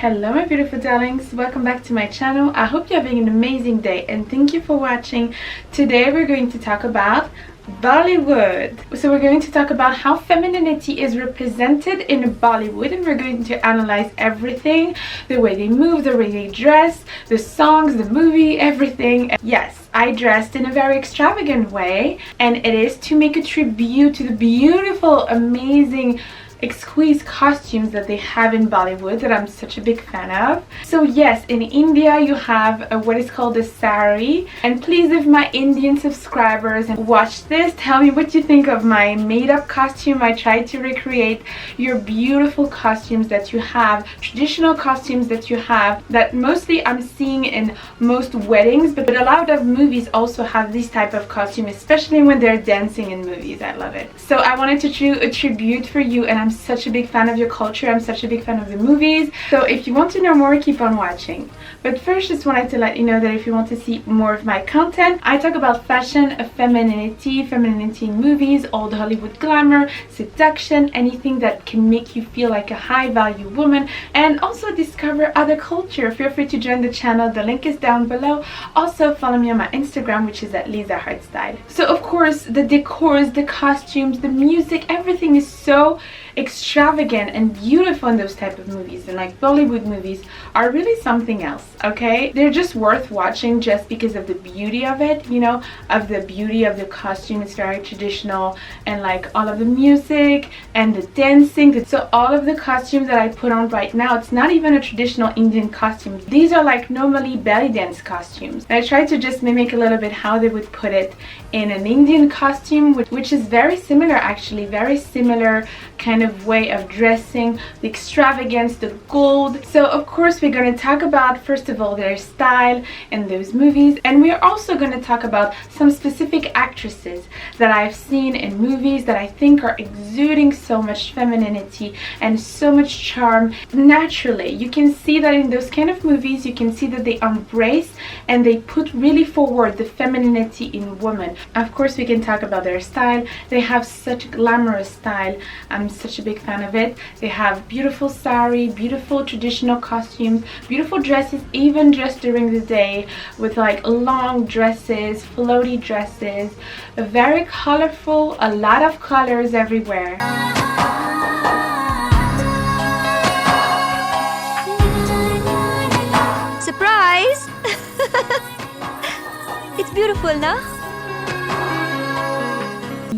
Hello my beautiful darlings, welcome back to my channel. I hope you're having an amazing day and thank you for watching. Today we're going to talk about Bollywood. So we're going to talk about how femininity is represented in Bollywood, and we're going to analyze everything, the way they move, the way they dress, the songs, the movie, everything. Yes, I dressed in a very extravagant way, and it is to make a tribute to the beautiful, amazing, exquisite costumes that they have in Bollywood that I'm such a big fan of. So yes, in India you have what is called a sari, and please, if my Indian subscribers watch this, tell me what you think of my made-up costume. I tried to recreate your beautiful costumes that you have, traditional costumes that you have, that mostly I'm seeing in most weddings, but a lot of movies also have this type of costume, especially when they're dancing in movies. I love it. So I wanted to do a tribute for you, and I'm such a big fan of your culture. I'm such a big fan of the movies. So if you want to know more, keep on watching. But first, just wanted to let you know that if you want to see more of my content, I talk about fashion, femininity in movies, old Hollywood glamour, seduction, anything that can make you feel like a high value woman, and also discover other culture. Feel free to join the channel. The link is down below. Also follow me on my Instagram, which is at Lisa Heartstyle. So of course, the decors, the costumes, the music, everything is so extravagant and beautiful in those type of movies, and like Bollywood movies are really something else. Okay, they're just worth watching just because of the beauty of it, you know, of the beauty of the costume. It's very traditional, and like all of the music and the dancing. So all of the costumes that I put on right now, it's not even a traditional Indian costume. These are like normally belly dance costumes, and I tried to just mimic a little bit how they would put it in an Indian costume, which is very similar, actually very similar kind of way of dressing, the extravagance, the gold. So of course we're going to talk about, first of all, their style in those movies, and we're also going to talk about some specific actresses that I've seen in movies that I think are exuding so much femininity and so much charm naturally. You can see that in those kind of movies, you can see that they embrace and they put really forward the femininity in women. Of course we can talk about their style. They have such glamorous style. I'm such a big fan of it. They have beautiful sari, beautiful traditional costumes, beautiful dresses, even just during the day, with like long dresses, floaty dresses, very colorful, a lot of colors everywhere. Surprise! It's beautiful, no?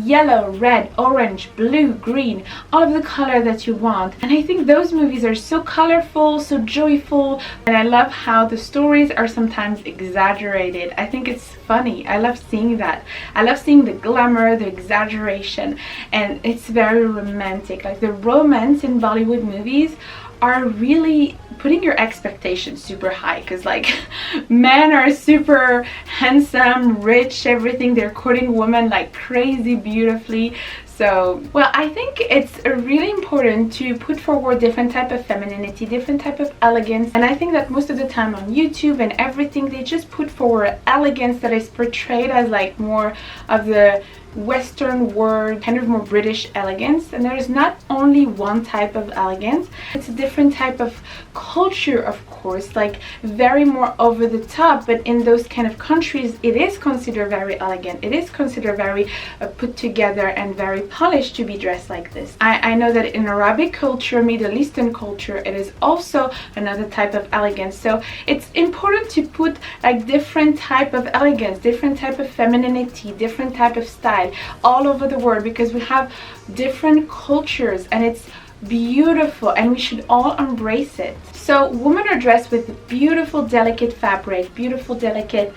Yellow, red, orange, blue, green, all of the color that you want. And I think those movies are so colorful, so joyful, and I love how the stories are sometimes exaggerated. I think it's funny. I love seeing that. I love seeing the glamour, the exaggeration, and it's very romantic. Like the romance in Bollywood movies are really putting your expectations super high, because like men are super handsome, rich, everything. They're courting women like crazy beautifully. So, well, I think it's really important to put forward different type of femininity, different type of elegance, and I think that most of the time on YouTube and everything, they just put forward elegance that is portrayed as like more of the Western world, kind of more British elegance. And there's not only one type of elegance, it's a different type of culture, of course, like very more over the top, but in those kind of countries it is considered very elegant. It is considered very put together and very polished to be dressed like this. I know that in Arabic culture, Middle Eastern culture, it is also another type of elegance. So it's important to put like different type of elegance, different type of femininity, different type of style all over the world, because we have different cultures and it's beautiful and we should all embrace it. So women are dressed with beautiful delicate fabric, beautiful delicate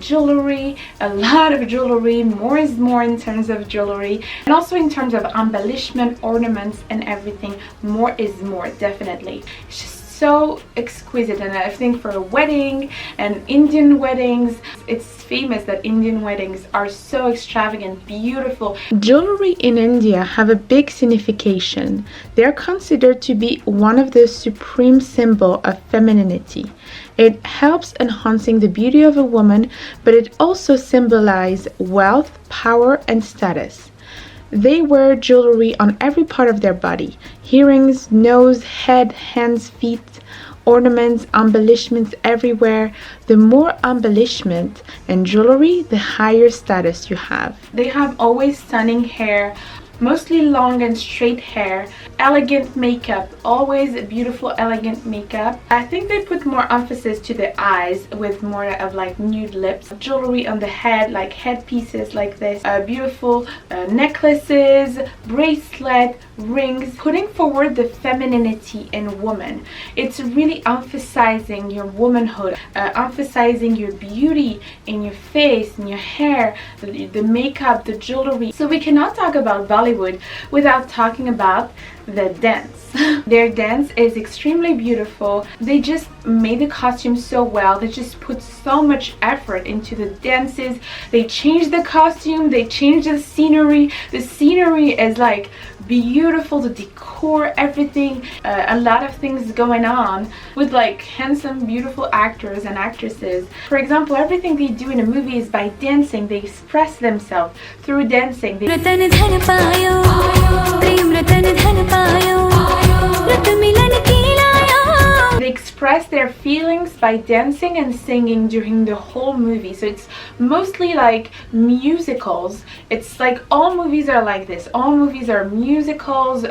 jewelry, a lot of jewelry. More is more in terms of jewelry, and also in terms of embellishment, ornaments, and everything. More is more, definitely. It's just so exquisite. And I think for a wedding and Indian weddings, it's famous that Indian weddings are so extravagant, beautiful. Jewelry in India have a big signification. They're considered to be one of the supreme symbol of femininity. It helps enhancing the beauty of a woman, but it also symbolizes wealth, power, and status. They wear jewelry on every part of their body: earrings, nose, head, hands, feet, ornaments, embellishments everywhere. The more embellishment and jewelry, the higher status you have. They have always stunning hair, mostly long and straight hair, elegant makeup, always beautiful elegant makeup. I think they put more emphasis to the eyes with more of like nude lips, jewelry on the head, like headpieces like this, beautiful necklaces, bracelet, rings, putting forward the femininity in woman. It's really emphasizing your womanhood, emphasizing your beauty in your face, in your hair, the makeup, the jewelry. So we cannot talk about Bollywood without talking about the dance. Their dance is extremely beautiful. They just made the costume so well. They just put so much effort into the dances. They changed the costume, they changed the scenery. The scenery is like beautiful, the decor, everything, a lot of things going on with like handsome, beautiful actors and actresses. For example, everything they do in a movie is by dancing. They express themselves through dancing. They express their feelings by dancing and singing during the whole movie. So it's mostly like musicals. It's like all movies are like this. All movies are musicals.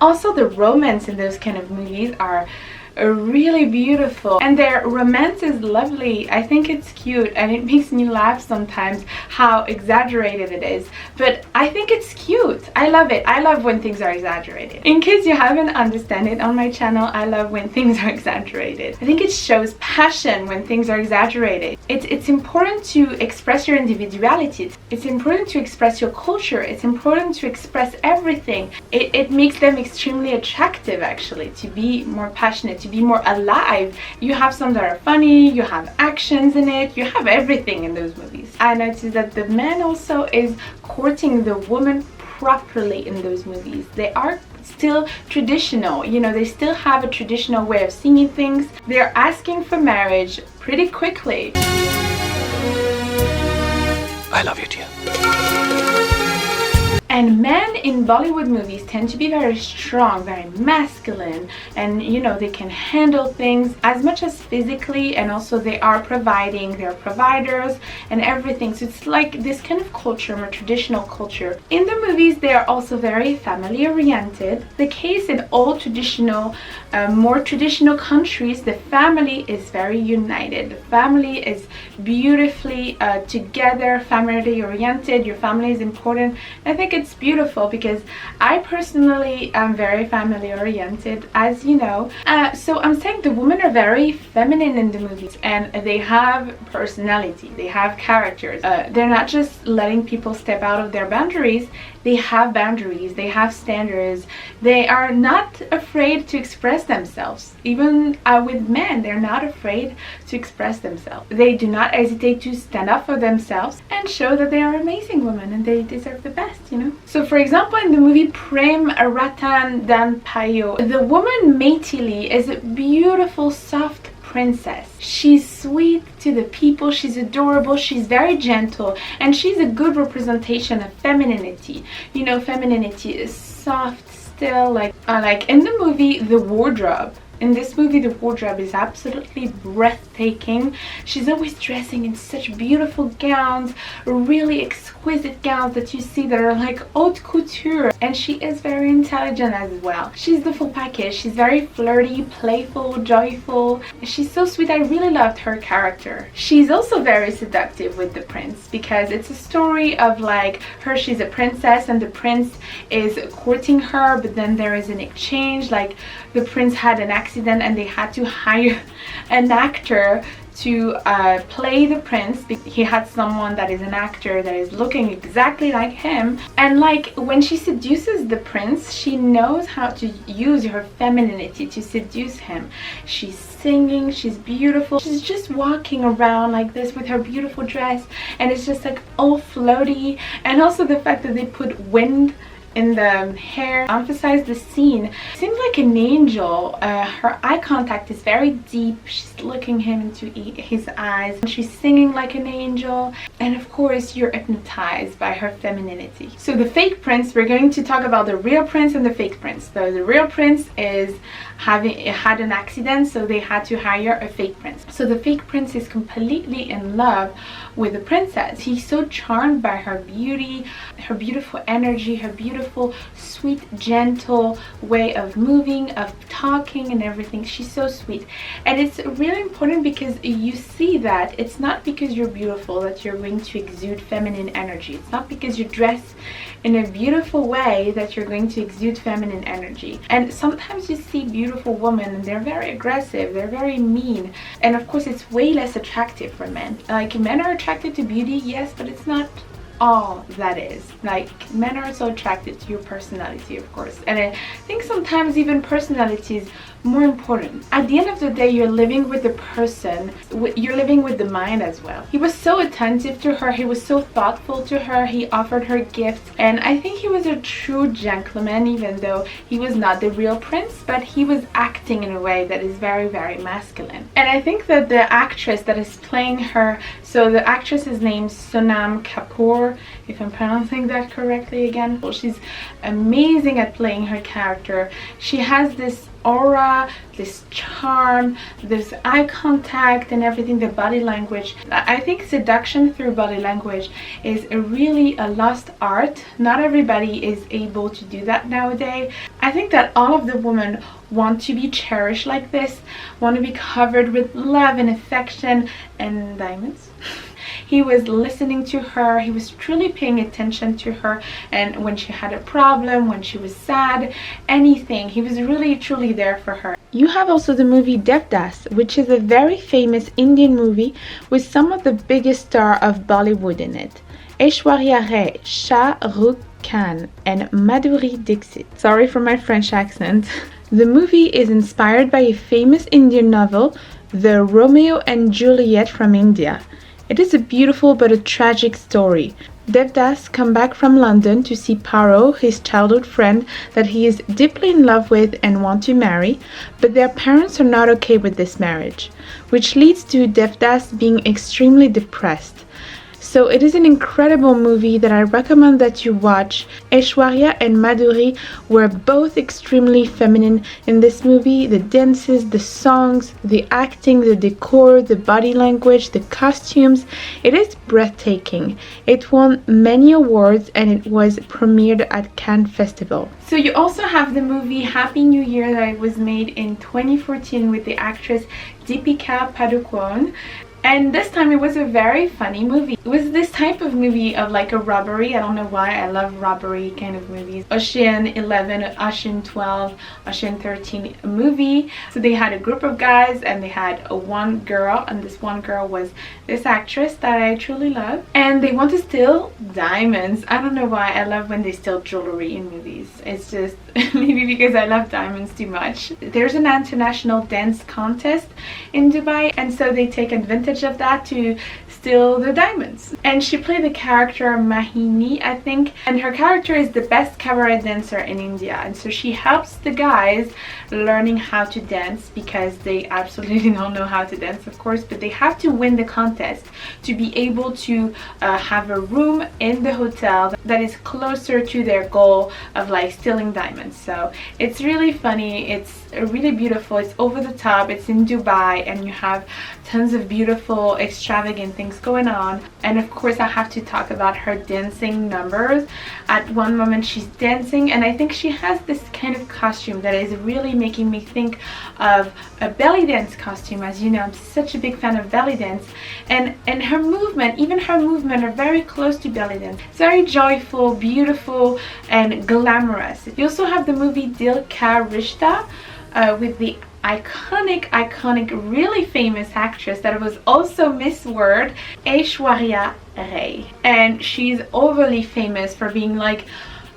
Also, the romance in those kind of movies are really beautiful, and their romance is lovely. I think it's cute and it makes me laugh sometimes how exaggerated it is, but I think it's cute. I love it. I love when things are exaggerated. In case you haven't understand it on my channel, I love when things are exaggerated. I think it shows passion when things are exaggerated. It's important to express your individuality. It's important to express your culture. It's important to express everything. It makes them extremely attractive, actually, to be more passionate, to be more alive. You have some that are funny, you have actions in it, you have everything in those movies. I noticed that the man also is courting the woman properly in those movies. They are still traditional, you know, they still have a traditional way of seeing things. They're asking for marriage pretty quickly. I love you, dear. And men in Bollywood movies tend to be very strong, very masculine, and you know, they can handle things as much as physically, and also they are providing, they're providers and everything. So it's like this kind of culture, more traditional culture. In the movies, they are also very family oriented. The case in all traditional, more traditional countries, the family is very united. The family is beautifully together, family oriented. Your family is important. I think it's beautiful because I personally am very family oriented, as you know. So I'm saying the women are very feminine in the movies, and they have personality, they have characters. They're not just letting people step out of their boundaries. They have boundaries, they have standards. They are not afraid to express themselves. Even with men, they're not afraid to express themselves. They do not hesitate to stand up for themselves and show that they are amazing women and they deserve the best, you know. So for example, in the movie Prem, Ratan, dhan, payo, the woman Maithili is a beautiful, soft princess. She's sweet to the people, she's adorable, she's very gentle, and she's a good representation of femininity. You know, femininity is soft still, like in the movie The Wardrobe. In this movie, the wardrobe is absolutely breathtaking. She's always dressing in such beautiful gowns, really exquisite gowns that you see that are like haute couture. And she is very intelligent as well. She's the full package. She's very flirty, playful, joyful. She's so sweet. I really loved her character. She's also very seductive with the prince because it's a story of like her, she's a princess and the prince is courting her, but then there is an exchange. Like the prince had an accident and they had to hire an actor to play the prince. He had someone that is an actor that is looking exactly like him, and like when she seduces the prince, she knows how to use her femininity to seduce him. She's singing, she's beautiful, she's just walking around like this with her beautiful dress, and it's just like all floaty. And also the fact that they put wind in the hair emphasize the scene. Seems like an angel. Her eye contact is very deep. She's looking him into his eyes. She's singing like an angel, and of course you're hypnotized by her femininity. So the fake prince, we're going to talk about the real prince and the fake prince. So the real prince had an accident, so they had to hire a fake prince. So the fake prince is completely in love with the princess. He's so charmed by her beauty, her beautiful energy, her beautiful, sweet, gentle way of moving, of talking and everything. She's so sweet. And it's really important because you see that it's not because you're beautiful that you're going to exude feminine energy. It's not because you dress in a beautiful way that you're going to exude feminine energy. And sometimes you see beautiful women and they're very aggressive, they're very mean, and of course it's way less attractive for men. Like, men are attracted to beauty, yes, but it's not all that is. Like, men are so attracted to your personality, of course, and I think sometimes even personality is more important. At the end of the day, you're living with the person, you're living with the mind as well. He was so attentive to her, he was so thoughtful to her, he offered her gifts, and I think he was a true gentleman, even though he was not the real prince, but he was acting in a way that is very, very masculine. And I think that the actress that is playing her, so the actress is named Sonam Kapoor, if I'm pronouncing that correctly again. Well, she's amazing at playing her character. She has this aura, this charm, this eye contact and everything, the body language. I think seduction through body language is really a lost art. Not everybody is able to do that nowadays. I think that all of the women want to be cherished like this, want to be covered with love and affection and diamonds. He was listening to her, he was truly paying attention to her, and when she had a problem, when she was sad, anything, he was really truly there for her. You have also the movie Devdas, which is a very famous Indian movie with some of the biggest stars of Bollywood in it. Aishwarya Rai, Shah Rukh Khan and Madhuri Dixit. Sorry for my French accent. The movie is inspired by a famous Indian novel, The Romeo and Juliet from India. It is a beautiful but a tragic story. Devdas come back from London to see Payo, his childhood friend that he is deeply in love with and want to marry, but their parents are not okay with this marriage, which leads to Devdas being extremely depressed. So it is an incredible movie that I recommend that you watch. Aishwarya and Madhuri were both extremely feminine in this movie. The dances, the songs, the acting, the decor, the body language, the costumes. It is breathtaking. It won many awards and it was premiered at Cannes Festival. So you also have the movie Happy New Year that was made in 2014 with the actress Deepika Padukone. And this time it was a very funny movie. It was this type of movie of like a robbery. I don't know why, I love robbery kind of movies. Ocean 11, Ocean 12, Ocean 13 movie. So they had a group of guys and they had one girl, and this one girl was this actress that I truly love. And they want to steal diamonds. I don't know why, I love when they steal jewelry in movies. It's just maybe because I love diamonds too much. There's an international dance contest in Dubai, and so they take advantage of that to steal the diamonds. And she played the character Mahini, I think, and her character is the best cabaret dancer in India, and so she helps the guys learning how to dance because they absolutely don't know how to dance, of course, but they have to win the contest to be able to have a room in the hotel that is closer to their goal of like stealing diamonds. So it's really funny, it's really beautiful, it's over the top, it's in Dubai, and you have tons of beautiful extravagant things going on. And of course I have to talk about her dancing numbers. At one moment she's dancing, and I think she has this kind of costume that is really making me think of a belly dance costume. As you know, I'm such a big fan of belly dance, and her movement, even her movement, are very close to belly dance. It's very joyful, beautiful and glamorous. You also have the movie Dil Ka Rishta with the iconic, really famous actress that was also Miss World, Aishwarya Rai. And she's overly famous for being like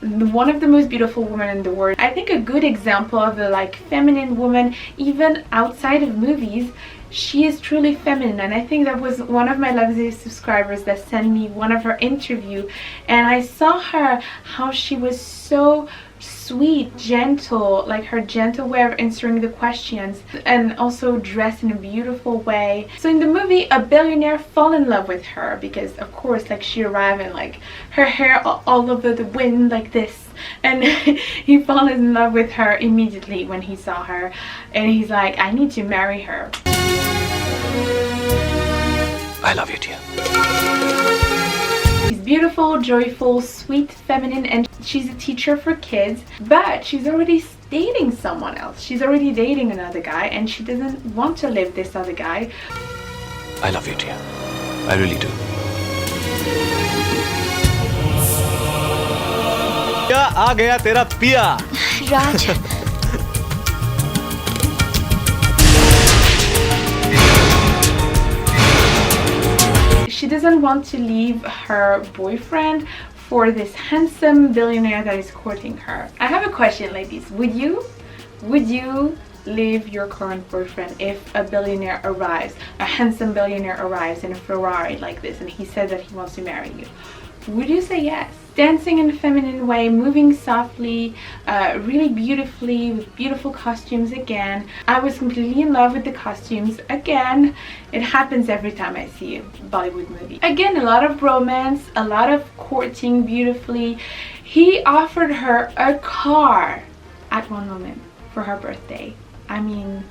one of the most beautiful women in the world. I think a good example of a like feminine woman, even outside of movies, she is truly feminine. And I think that was one of my lovely subscribers that sent me one of her interview, and I saw her how she was so sweet, gentle, like her gentle way of answering the questions, and also dressed in a beautiful way. So in the movie, a billionaire fall in love with her because of course, like, she arrived and like her hair all over the wind like this, and he fell in love with her immediately when he saw her, and he's like, I need to marry her. I love you, dear. She's beautiful, joyful, sweet, feminine, and she's a teacher for kids, but she's already dating someone else. She's already dating another guy, and she doesn't want to leave this other guy. I love you, dear. I really do. क्या आ गया तेरा पिया? Raj. She doesn't want to leave her boyfriend for this handsome billionaire that is courting her. I have a question, ladies. Would you leave your current boyfriend if a billionaire arrives, a handsome billionaire arrives in a Ferrari like this, and he says that he wants to marry you? Would you say yes? Dancing in a feminine way, moving softly, really beautifully, with beautiful costumes again. I was completely in love with the costumes again. It happens every time I see a Bollywood movie. Again, a lot of romance, a lot of courting beautifully. He offered her a car at one moment for her birthday. I mean,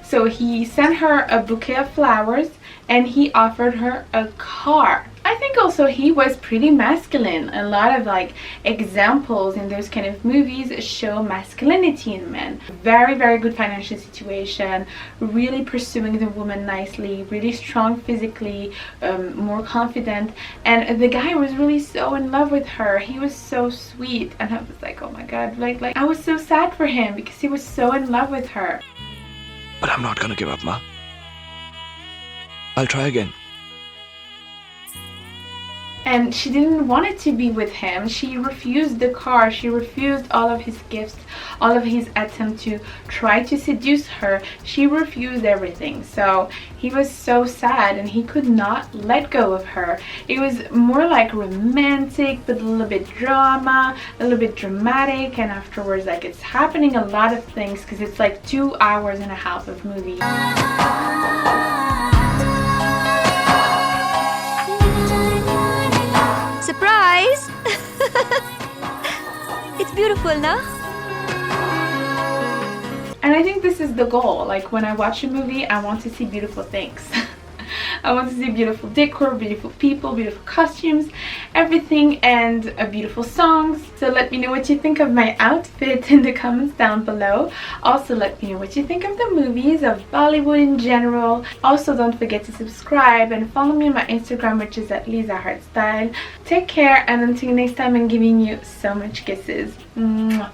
so he sent her a bouquet of flowers and he offered her a car. I think also he was pretty masculine. A lot of like examples in those kind of movies show masculinity in men. Very, very good financial situation, really pursuing the woman nicely, really strong physically, more confident, and the guy was really so in love with her. He was so sweet, and I was like, oh my god, like I was so sad for him because he was so in love with her. But I'm not gonna give up, Ma. I'll try again. And she didn't want it to be with him. She refused the car. She refused all of his gifts, all of his attempt to try to seduce her. She refused everything. So he was so sad and he could not let go of her. It was more like romantic, but a little bit drama, a little bit dramatic, and afterwards, like, it's happening a lot of things because it's like 2 hours and a half of movie. Surprise! It's beautiful, na? And I think this is the goal. Like, when I watch a movie, I want to see beautiful things. I want to see beautiful decor, beautiful people, beautiful costumes, everything, and beautiful songs. So let me know what you think of my outfit in the comments down below. Also, let me know what you think of the movies, of Bollywood in general. Also, don't forget to subscribe and follow me on my Instagram, which is at LisaHeartStyle. Take care, and until next time, I'm giving you so much kisses. Mwah.